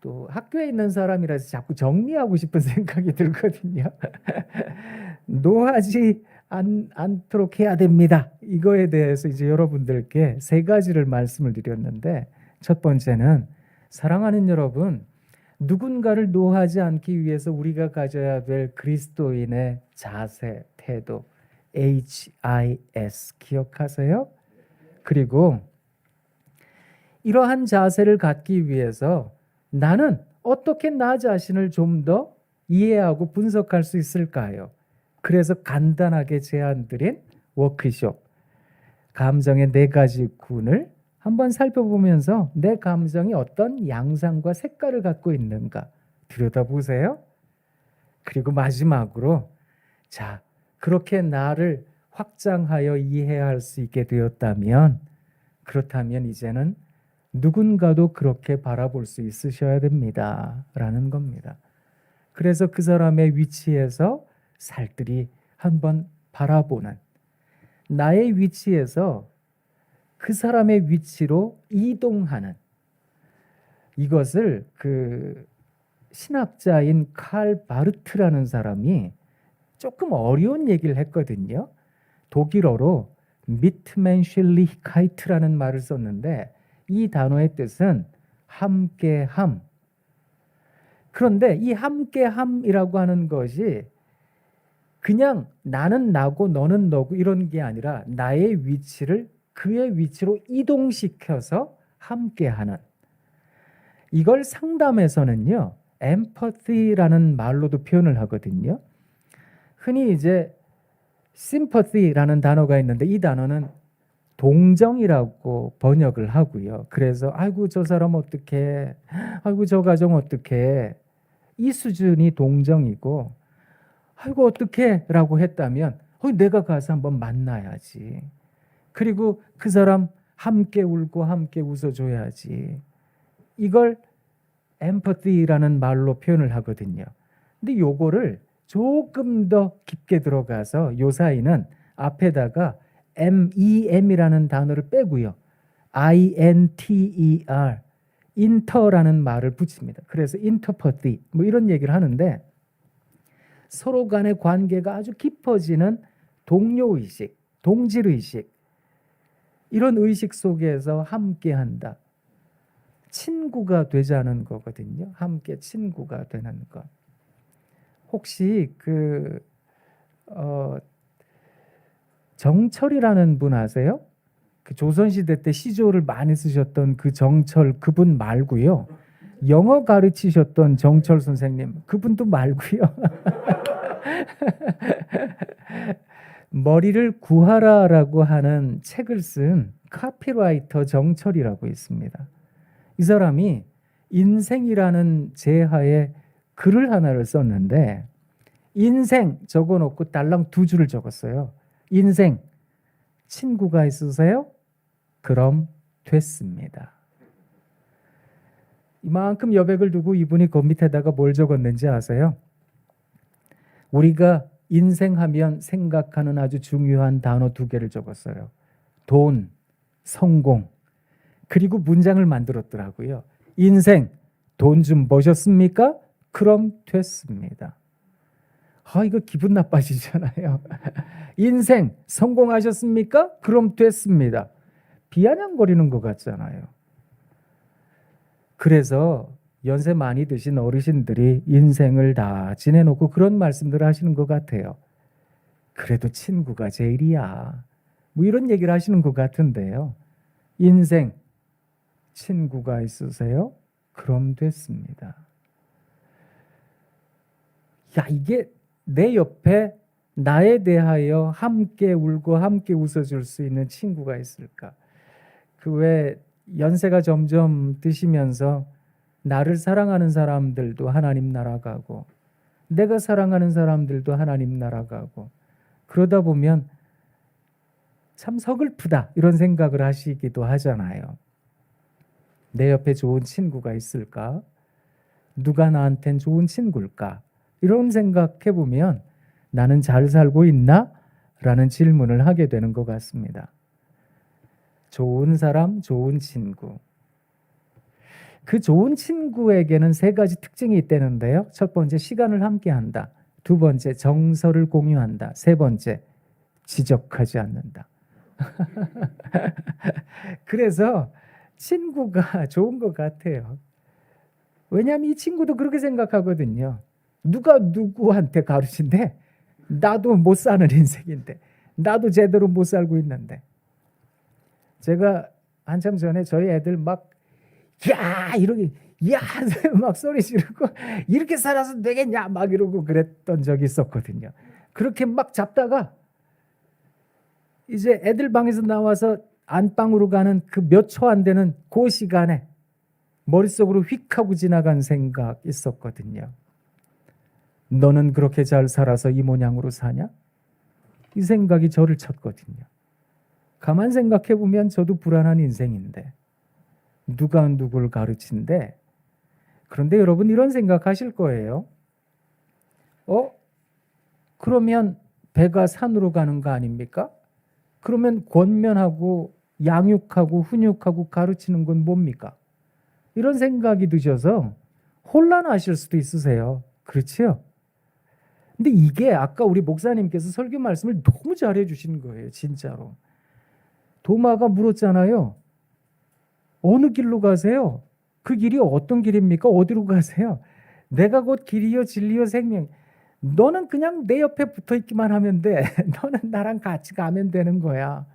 또 학교에 있는 사람이라서 자꾸 정리하고 싶은 생각이 들거든요. 노하지 않도록 해야 됩니다. 이거에 대해서 이제 여러분들께 세 가지를 말씀을 드렸는데 첫 번째는 사랑하는 여러분, 누군가를 노하지 않기 위해서 우리가 가져야 될 그리스도인의 자세, 태도, HIS 기억하세요? 그리고 이러한 자세를 갖기 위해서 나는 어떻게 나 자신을 좀 더 이해하고 분석할 수 있을까요? 그래서 간단하게 제안드린 워크숍, 감정의 4가지 군을 한번 살펴보면서 내 감정이 어떤 양상과 색깔을 갖고 있는가 들여다보세요. 그리고 마지막으로 자, 그렇게 나를 확장하여 이해할 수 있게 되었다면 그렇다면 이제는 누군가도 그렇게 바라볼 수 있으셔야 됩니다. 라는 겁니다. 그래서 그 사람의 위치에서 살뜰히 한번 바라보는, 나의 위치에서 그 사람의 위치로 이동하는, 이것을 그 신학자인 칼 바르트라는 사람이 조금 어려운 얘기를 했거든요. 독일어로 미트멘슐리히카이트라는 말을 썼는데 이 단어의 뜻은 함께함. 그런데 이 함께함이라고 하는 것이 그냥 나는 나고 너는 너고 이런 게 아니라 나의 위치를 그의 위치로 이동시켜서 함께하는, 이걸 상담에서는요 empathy라는 말로도 표현을 하거든요. 흔히 이제 sympathy라는 단어가 있는데 이 단어는 동정이라고 번역을 하고요. 그래서 아이고 저 사람 어떡해, 아이고 저 가정 어떡해, 이 수준이 동정이고, 아이고 어떡해 라고 했다면 내가 가서 한번 만나야지, 그리고 그 사람 함께 울고 함께 웃어줘야지, 이걸 empathy라는 말로 표현을 하거든요. 근데 요거를 조금 더 깊게 들어가서 요사이는 앞에다가 MEM이라는 단어를 빼고요. INTER, 인터라는 말을 붙입니다. 그래서 인터퍼티 뭐 이런 얘기를 하는데 서로 간의 관계가 아주 깊어지는 동료의식, 동질의식, 이런 의식 속에서 함께한다. 친구가 되자는 거거든요. 함께 친구가 되는 것. 혹시 정철이라는 분 아세요? 그 조선시대 때 시조를 많이 쓰셨던 그 정철, 그분 말고요. 영어 가르치셨던 정철 선생님, 그분도 말고요. 머리를 구하라라고 하는 책을 쓴 카피라이터 정철이라고 있습니다. 이 사람이 인생이라는 제하에 글을 하나를 썼는데 인생 적어놓고 달랑 2줄을 적었어요. 인생, 친구가 있으세요? 그럼 됐습니다. 이만큼 여백을 두고 이분이 그 밑에다가 뭘 적었는지 아세요? 우리가 인생하면 생각하는 아주 중요한 단어 2개를 적었어요. 돈, 성공, 그리고 문장을 만들었더라고요. 인생, 돈 좀 버셨습니까? 그럼 됐습니다. 이거 기분 나빠지잖아요. 인생, 성공하셨습니까? 그럼 됐습니다. 비아냥거리는 것 같잖아요. 그래서 연세 많이 드신 어르신들이 인생을 다 지내놓고 그런 말씀들을 하시는 것 같아요. 그래도 친구가 제일이야. 뭐 이런 얘기를 하시는 것 같은데요. 인생, 친구가 있으세요? 그럼 됐습니다. 야, 이게 내 옆에 나에 대하여 함께 울고 함께 웃어줄 수 있는 친구가 있을까? 그 왜 연세가 점점 드시면서 나를 사랑하는 사람들도 하나님 나라 가고 내가 사랑하는 사람들도 하나님 나라 가고 그러다 보면 참 서글프다 이런 생각을 하시기도 하잖아요. 내 옆에 좋은 친구가 있을까? 누가 나한텐 좋은 친구일까? 이런 생각해 보면 나는 잘 살고 있나? 라는 질문을 하게 되는 것 같습니다. 좋은 사람, 좋은 친구. 그 좋은 친구에게는 3가지 특징이 있다는데요. 첫 번째, 시간을 함께 한다. 2번째, 정서를 공유한다. 3번째, 지적하지 않는다. 그래서 친구가 좋은 것 같아요. 왜냐하면 이 친구도 그렇게 생각하거든요. 누가 누구한테 가르친대? 나도 못 사는 인생인데, 나도 제대로 못 살고 있는데. 제가 한참 전에 저희 애들 막 야 이렇게 야 막 소리 지르고 이렇게 살아서 되겠냐 막 이러고 그랬던 적이 있었거든요. 그렇게 막 잡다가 이제 애들 방에서 나와서 안방으로 가는 그 몇 초 안 되는 그 시간에 머릿속으로 휙 하고 지나간 생각 있었거든요. 너는 그렇게 잘 살아서 이 모양으로 사냐? 이 생각이 저를 쳤거든요. 가만 생각해 보면 저도 불안한 인생인데 누가 누굴 가르친대? 그런데 여러분 이런 생각하실 거예요. 그러면 배가 산으로 가는 거 아닙니까? 그러면 권면하고 양육하고 훈육하고 가르치는 건 뭡니까? 이런 생각이 드셔서 혼란하실 수도 있으세요. 그렇죠? 근데 이게 아까 우리 목사님께서 설교 말씀을 너무 잘해 주신 거예요. 진짜로. 도마가 물었잖아요. 어느 길로 가세요? 그 길이 어떤 길입니까? 어디로 가세요? 내가 곧 길이요 진리요 생명. 너는 그냥 내 옆에 붙어 있기만 하면 돼. 너는 나랑 같이 가면 되는 거야.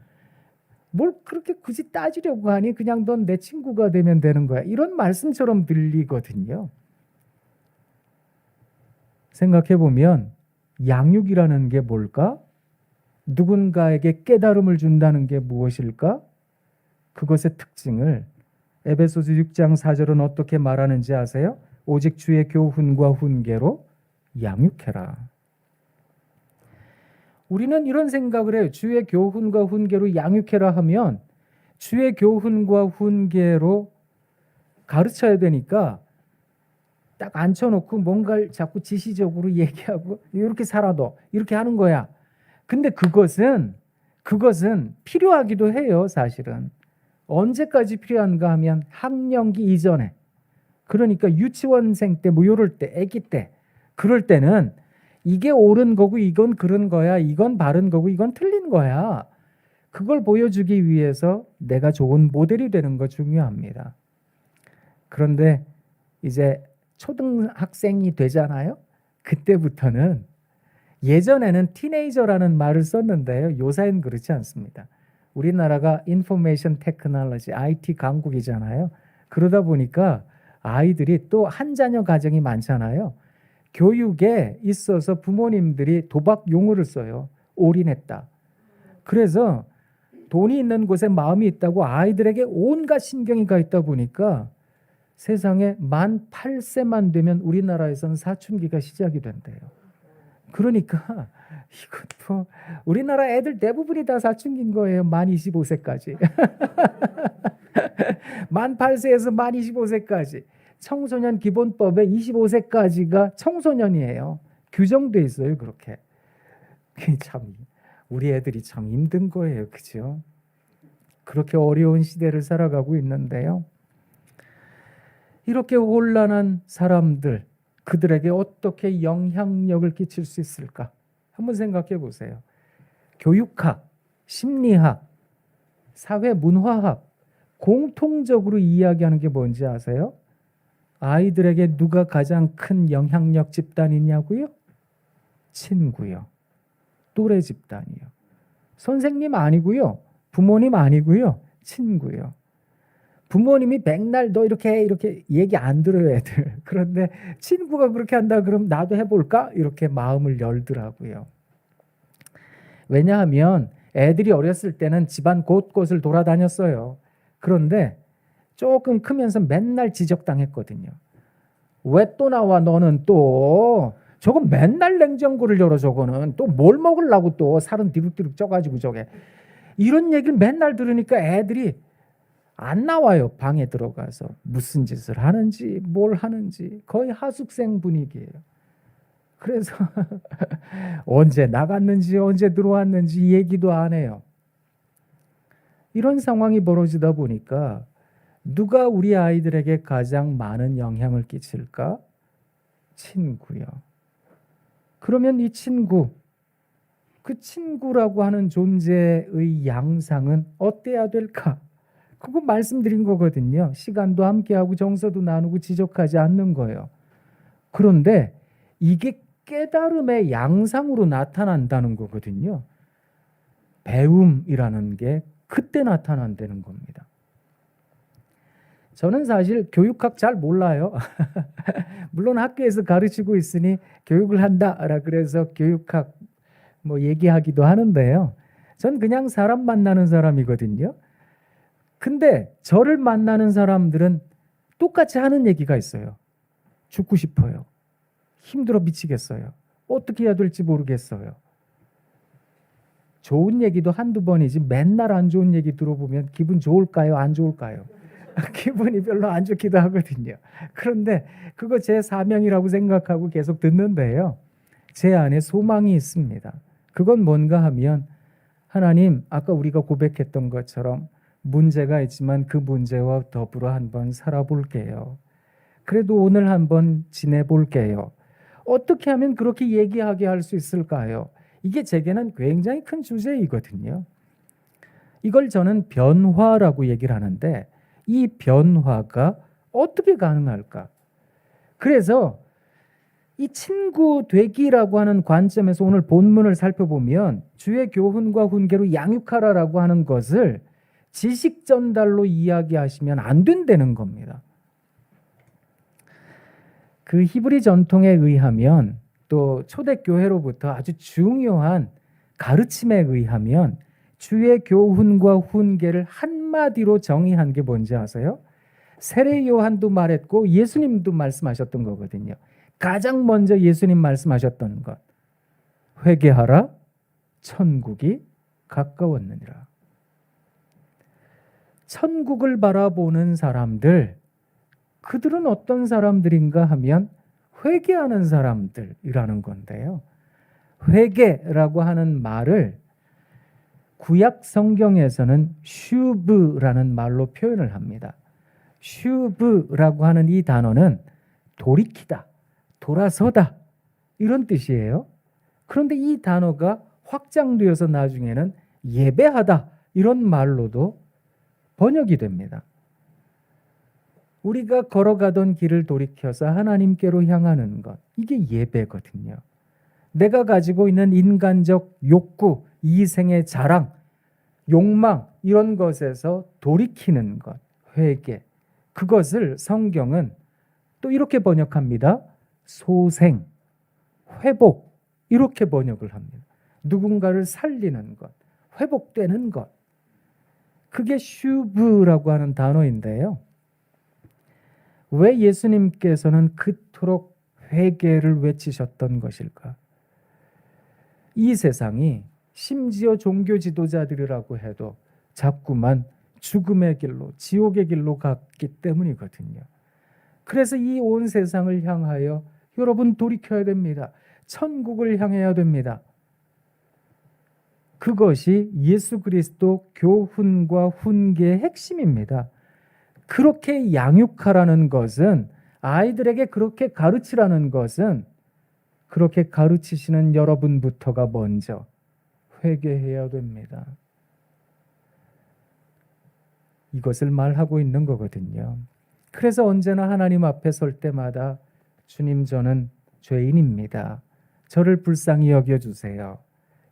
뭘 그렇게 굳이 따지려고 하니? 그냥 넌 내 친구가 되면 되는 거야. 이런 말씀처럼 들리거든요. 생각해 보면 양육이라는 게 뭘까? 누군가에게 깨달음을 준다는 게 무엇일까? 그것의 특징을 에베소서 6장 4절은 어떻게 말하는지 아세요? 오직 주의 교훈과 훈계로 양육해라. 우리는 이런 생각을 해요. 주의 교훈과 훈계로 양육해라 하면 주의 교훈과 훈계로 가르쳐야 되니까 딱 앉혀놓고 뭔가를 자꾸 지시적으로 얘기하고 이렇게 살아도 이렇게 하는 거야. 근데 그것은 필요하기도 해요. 사실은. 언제까지 필요한가 하면 학령기 이전에, 그러니까 유치원생 때 뭐 이럴 때, 아기 때, 그럴 때는 이게 옳은 거고 이건 그른 거야, 이건 바른 거고 이건 틀린 거야. 그걸 보여주기 위해서 내가 좋은 모델이 되는 거 중요합니다. 그런데 이제 초등학생이 되잖아요. 그때부터는, 예전에는 티네이저라는 말을 썼는데요. 요새는 그렇지 않습니다. 우리나라가 인포메이션 테크놀로지, IT 강국이잖아요. 그러다 보니까 아이들이 또 한 자녀 가정이 많잖아요. 교육에 있어서 부모님들이 도박 용어를 써요. 올인했다. 그래서 돈이 있는 곳에 마음이 있다고 아이들에게 온갖 신경이 가 있다 보니까 세상에 만 8세만 되면 우리나라에서는 사춘기가 시작이 된대요. 그러니까 이것도 우리나라 애들 대부분이 다 사춘기인 거예요. 만 25세까지. 만 8세에서 만 25세까지. 청소년 기본법에 25세까지가 청소년이에요. 규정돼 있어요. 그렇게. 참 우리 애들이 참 힘든 거예요. 그죠? 그렇게 어려운 시대를 살아가고 있는데요. 이렇게 혼란한 사람들, 그들에게 어떻게 영향력을 끼칠 수 있을까? 한번 생각해 보세요. 교육학, 심리학, 사회문화학, 공통적으로 이야기하는 게 뭔지 아세요? 아이들에게 누가 가장 큰 영향력 집단이냐고요? 친구요. 또래 집단이요. 선생님 아니고요. 부모님 아니고요. 친구요. 부모님이 백날 너 이렇게 얘기 안 들어요, 애들. 그런데 친구가 그렇게 한다 그럼 나도 해볼까? 이렇게 마음을 열더라고요. 왜냐하면 애들이 어렸을 때는 집안 곳곳을 돌아다녔어요. 그런데 조금 크면서 맨날 지적당했거든요. 왜 또 나와 너는 또 저거 맨날 냉장고를 열어 저거는 또 뭘 먹으려고 또 살은 디룩디룩 쪄가지고 저게 이런 얘기를 맨날 들으니까 애들이 안 나와요. 방에 들어가서 무슨 짓을 하는지 뭘 하는지 거의 하숙생 분위기예요. 그래서 언제 나갔는지 언제 들어왔는지 얘기도 안 해요. 이런 상황이 벌어지다 보니까 누가 우리 아이들에게 가장 많은 영향을 끼칠까? 친구요. 그러면 이 친구, 그 친구라고 하는 존재의 양상은 어때야 될까? 그거 말씀드린 거거든요. 시간도 함께하고 정서도 나누고 지적하지 않는 거예요. 그런데 이게 깨달음의 양상으로 나타난다는 거거든요. 배움이라는 게 그때 나타난다는 겁니다. 저는 사실 교육학 잘 몰라요. 물론 학교에서 가르치고 있으니 교육을 한다라 그래서 교육학 뭐 얘기하기도 하는데요. 전 그냥 사람 만나는 사람이거든요. 근데 저를 만나는 사람들은 똑같이 하는 얘기가 있어요. 죽고 싶어요. 힘들어 미치겠어요. 어떻게 해야 될지 모르겠어요. 좋은 얘기도 한두 번이지 맨날 안 좋은 얘기 들어보면 기분 좋을까요? 안 좋을까요? 기분이 별로 안 좋기도 하거든요. 그런데 그거 제 사명이라고 생각하고 계속 듣는데요. 제 안에 소망이 있습니다. 그건 뭔가 하면 하나님, 아까 우리가 고백했던 것처럼 문제가 있지만 그 문제와 더불어 한번 살아볼게요. 그래도 오늘 한번 지내볼게요. 어떻게 하면 그렇게 얘기하게 할 수 있을까요? 이게 제게는 굉장히 큰 주제이거든요. 이걸 저는 변화라고 얘기를 하는데 이 변화가 어떻게 가능할까? 그래서 이 친구 되기라고 하는 관점에서 오늘 본문을 살펴보면 주의 교훈과 훈계로 양육하라라고 하는 것을 지식 전달로 이야기하시면 안 된다는 겁니다. 그 히브리 전통에 의하면 또 초대교회로부터 아주 중요한 가르침에 의하면 주의 교훈과 훈계를 한마디로 정의한 게 뭔지 아세요? 세례 요한도 말했고 예수님도 말씀하셨던 거거든요. 가장 먼저 예수님 말씀하셨던 것. 회개하라, 천국이 가까웠느니라. 천국을 바라보는 사람들, 그들은 어떤 사람들인가 하면 회개하는 사람들이라는 건데요. 회개라고 하는 말을 구약 성경에서는 슈브라는 말로 표현을 합니다. 슈브라고 하는 이 단어는 돌이키다, 돌아서다 이런 뜻이에요. 그런데 이 단어가 확장되어서 나중에는 예배하다 이런 말로도 번역이 됩니다. 우리가 걸어가던 길을 돌이켜서 하나님께로 향하는 것, 이게 예배거든요. 내가 가지고 있는 인간적 욕구, 이생의 자랑, 욕망 이런 것에서 돌이키는 것, 회개. 그것을 성경은 또 이렇게 번역합니다. 소생, 회복 이렇게 번역을 합니다. 누군가를 살리는 것, 회복되는 것. 그게 슈브라고 하는 단어인데요. 왜 예수님께서는 그토록 회개를 외치셨던 것일까? 이 세상이 심지어 종교 지도자들이라고 해도 자꾸만 죽음의 길로, 지옥의 길로 갔기 때문이거든요. 그래서 이 온 세상을 향하여 여러분 돌이켜야 됩니다. 천국을 향해야 됩니다. 그것이 예수 그리스도 교훈과 훈계의 핵심입니다. 그렇게 양육하라는 것은, 아이들에게 그렇게 가르치라는 것은, 그렇게 가르치시는 여러분부터가 먼저 회개해야 됩니다. 이것을 말하고 있는 거거든요. 그래서 언제나 하나님 앞에 설 때마다 주님, 저는 죄인입니다. 저를 불쌍히 여겨주세요.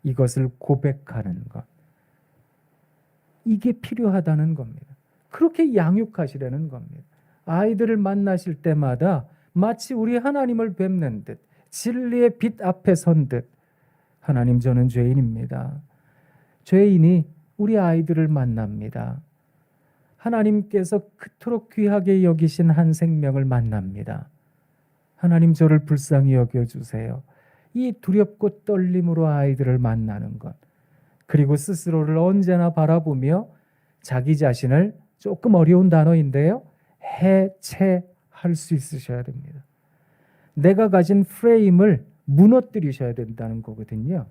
이것을 고백하는 것. 이게 필요하다는 겁니다. 그렇게 양육하시려는 겁니다. 아이들을 만나실 때마다 마치 우리 하나님을 뵙는 듯, 진리의 빛 앞에 선 듯, 하나님, 저는 죄인입니다. 죄인이 우리 아이들을 만납니다. 하나님께서 그토록 귀하게 여기신 한 생명을 만납니다. 하나님, 저를 불쌍히 여겨주세요. 이 두렵고 떨림으로 아이들을 만나는 것, 그리고 스스로를 언제나 바라보며 자기 자신을, 조금 어려운 단어인데요, 해체할 수 있으셔야 됩니다. 내가 가진 프레임을 무너뜨리셔야 된다는 거거든요.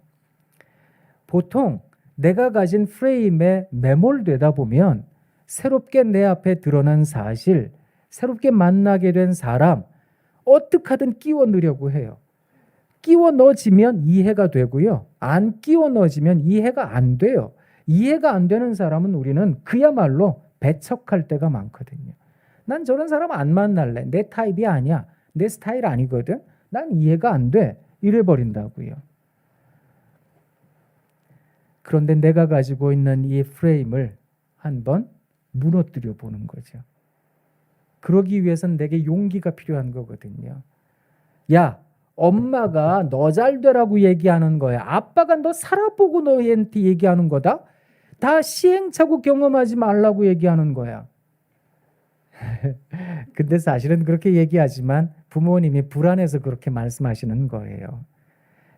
보통 내가 가진 프레임에 매몰되다 보면 새롭게 내 앞에 드러난 사실, 새롭게 만나게 된 사람, 어떻게 하든 끼워 넣으려고 해요. 끼워 넣어지면 이해가 되고요. 안 끼워 넣어지면 이해가 안 돼요. 이해가 안 되는 사람은 우리는 그야말로 배척할 때가 많거든요. 난 저런 사람 안 만날래. 내 타입이 아니야. 내 스타일 아니거든. 난 이해가 안 돼. 이래버린다고요. 그런데 내가 가지고 있는 이 프레임을 한번 무너뜨려 보는 거죠. 그러기 위해서는 내게 용기가 필요한 거거든요. 야, 엄마가 너 잘 되라고 얘기하는 거야. 아빠가 너 살아보고 너한테 얘기하는 거다. 다 시행착오 경험하지 말라고 얘기하는 거야. 근데 사실은 그렇게 얘기하지만 부모님이 불안해서 그렇게 말씀하시는 거예요.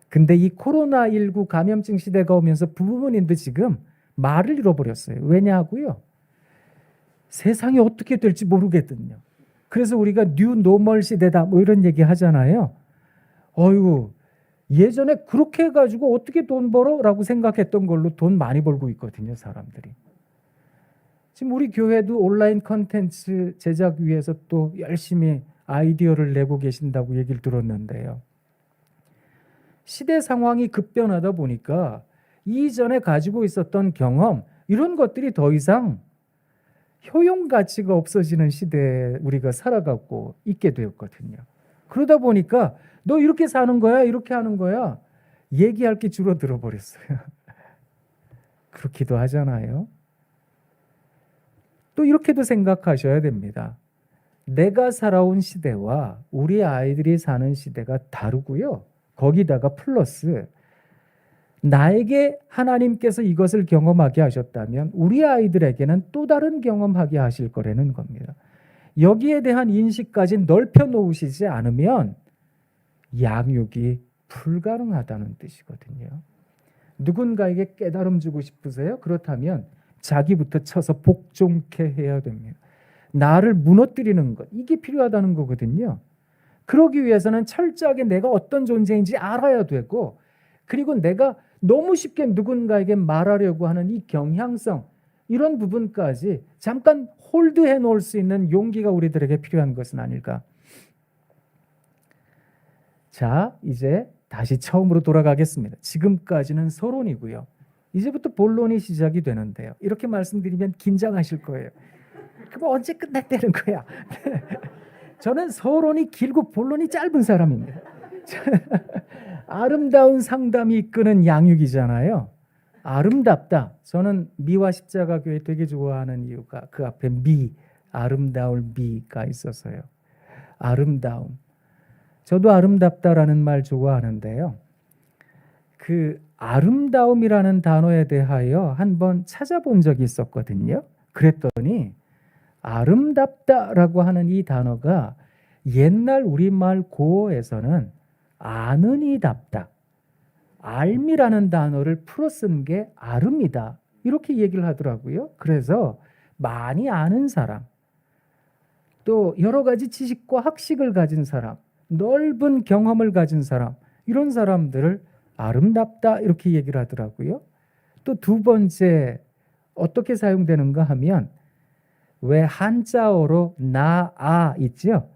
근데 이 코로나19 감염증 시대가 오면서 부모님도 지금 말을 잃어버렸어요. 왜냐고요? 세상이 어떻게 될지 모르겠거든요. 그래서 우리가 뉴 노멀 시대다 뭐 이런 얘기 하잖아요. 어이구, 예전에 그렇게 해가지고 어떻게 돈 벌어? 라고 생각했던 걸로 돈 많이 벌고 있거든요, 사람들이. 지금 우리 교회도 온라인 컨텐츠 제작 위해서 또 열심히 아이디어를 내고 계신다고 얘기를 들었는데요. 시대 상황이 급변하다 보니까 이전에 가지고 있었던 경험, 이런 것들이 더 이상 효용 가치가 없어지는 시대에 우리가 살아가고 있게 되었거든요. 그러다 보니까 너 이렇게 사는 거야, 이렇게 하는 거야, 얘기할 게 줄어들어 버렸어요. 그렇기도 하잖아요. 또 이렇게도 생각하셔야 됩니다. 내가 살아온 시대와 우리 아이들이 사는 시대가 다르고요. 거기다가 플러스 나에게 하나님께서 이것을 경험하게 하셨다면 우리 아이들에게는 또 다른 경험하게 하실 거라는 겁니다. 여기에 대한 인식까지 넓혀 놓으시지 않으면 양육이 불가능하다는 뜻이거든요. 누군가에게 깨달음 주고 싶으세요? 그렇다면 자기부터 쳐서 복종케 해야 됩니다. 나를 무너뜨리는 것, 이게 필요하다는 거거든요. 그러기 위해서는 철저하게 내가 어떤 존재인지 알아야 되고, 그리고 내가 너무 쉽게 누군가에게 말하려고 하는 이 경향성, 이런 부분까지 잠깐 홀드해 놓을 수 있는 용기가 우리들에게 필요한 것은 아닐까. 자, 이제 다시 처음으로 돌아가겠습니다. 지금까지는 서론이고요. 이제부터 본론이 시작이 되는데요. 이렇게 말씀드리면 긴장하실 거예요. 그럼 언제 끝났다는 거야? 저는 서론이 길고 본론이 짧은 사람입니다. 아름다운 상담이 이끄는 양육이잖아요. 아름답다. 저는 미화 십자가 교회 되게 좋아하는 이유가 그 앞에 미, 아름다울 미가 있어서요. 아름다움. 저도 아름답다라는 말 좋아하는데요. 그 아름다움이라는 단어에 대하여 한번 찾아본 적이 있었거든요. 그랬더니 아름답다라고 하는 이 단어가 옛날 우리말 고어에서는 아는이답다, 알미라는 단어를 풀어 쓴 게 아름이다, 이렇게 얘기를 하더라고요. 그래서 많이 아는 사람, 또 여러 가지 지식과 학식을 가진 사람, 넓은 경험을 가진 사람, 이런 사람들을 아름답다 이렇게 얘기를 하더라고요. 또 두 번째 어떻게 사용되는가 하면 왜 한자어로 나아 있죠?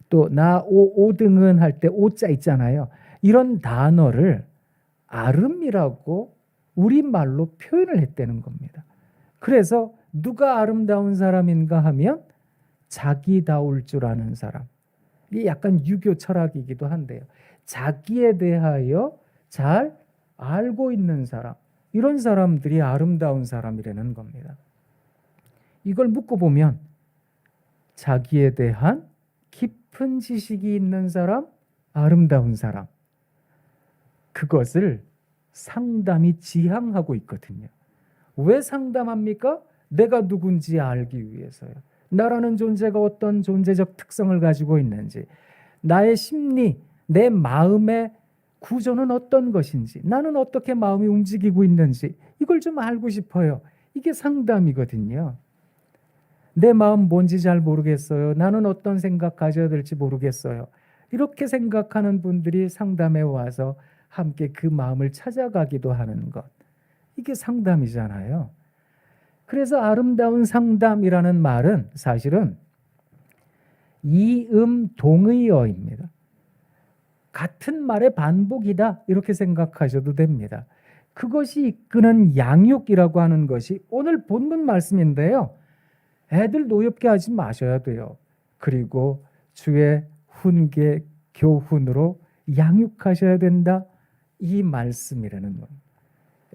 또 오등은 할 때 오자 있잖아요. 이런 단어를 아름이라고 우리말로 표현을 했다는 겁니다. 그래서 누가 아름다운 사람인가 하면 자기다울 줄 아는 사람. 이게 약간 유교 철학이기도 한데요. 자기에 대하여 잘 알고 있는 사람, 이런 사람들이 아름다운 사람이라는 겁니다. 이걸 묻고 보면 자기에 대한 깊은 지식이 있는 사람, 아름다운 사람, 그것을 상담이 지향하고 있거든요. 왜 상담합니까? 내가 누군지 알기 위해서요. 나라는 존재가 어떤 존재적 특성을 가지고 있는지, 나의 심리, 내 마음의 구조는 어떤 것인지, 나는 어떻게 마음이 움직이고 있는지, 이걸 좀 알고 싶어요. 이게 상담이거든요. 내 마음 뭔지 잘 모르겠어요. 나는 어떤 생각 가져야 될지 모르겠어요. 이렇게 생각하는 분들이 상담에 와서 함께 그 마음을 찾아가기도 하는 것. 이게 상담이잖아요. 그래서 아름다운 상담이라는 말은 사실은 이음동의어입니다. 같은 말의 반복이다, 이렇게 생각하셔도 됩니다. 그것이 이끄는 양육이라고 하는 것이 오늘 본문 말씀인데요. 애들 노엽게 하지 마셔야 돼요. 그리고 주의 훈계 교훈으로 양육하셔야 된다, 이 말씀이라는 겁니다.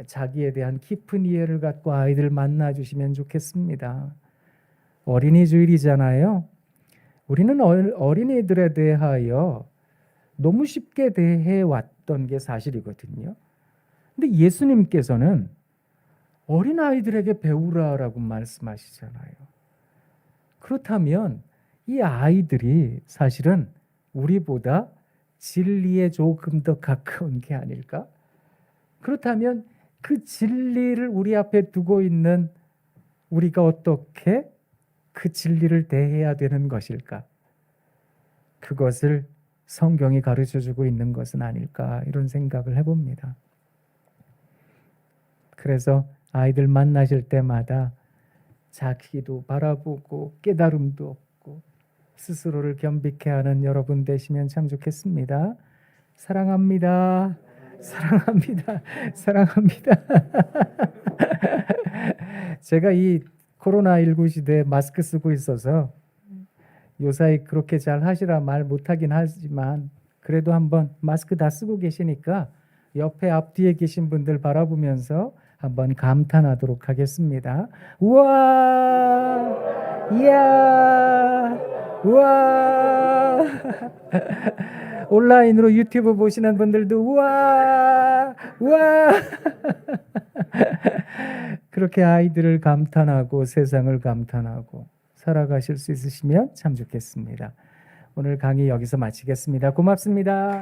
자기에 대한 깊은 이해를 갖고 아이들 만나주시면 좋겠습니다. 어린이 주일이잖아요. 우리는 어린이들에 대하여 너무 쉽게 대해왔던 게 사실이거든요. 근데 예수님께서는 어린아이들에게 배우라라고 말씀하시잖아요. 그렇다면 이 아이들이 사실은 우리보다 진리에 조금 더 가까운 게 아닐까? 그렇다면 그 진리를 우리 앞에 두고 있는 우리가 어떻게 그 진리를 대해야 되는 것일까? 그것을 성경이 가르쳐주고 있는 것은 아닐까, 이런 생각을 해봅니다. 그래서 아이들 만나실 때마다 자기도 바라보고 깨달음도 없고 스스로를 겸비케 하는 여러분 되시면 참 좋겠습니다. 사랑합니다. 사랑합니다. 사랑합니다. 제가 이 코로나19 시대에 마스크 쓰고 있어서 요사이 그렇게 잘 하시라 말 못하긴 하지만 그래도 한번 마스크 다 쓰고 계시니까 옆에 앞뒤에 계신 분들 바라보면서 한번 감탄하도록 하겠습니다. 우와! 이야! 우와! 온라인으로 유튜브 보시는 분들도 우와! 우와! 그렇게 아이들을 감탄하고 세상을 감탄하고 살아가실 수 있으시면 참 좋겠습니다. 오늘 강의 여기서 마치겠습니다. 고맙습니다.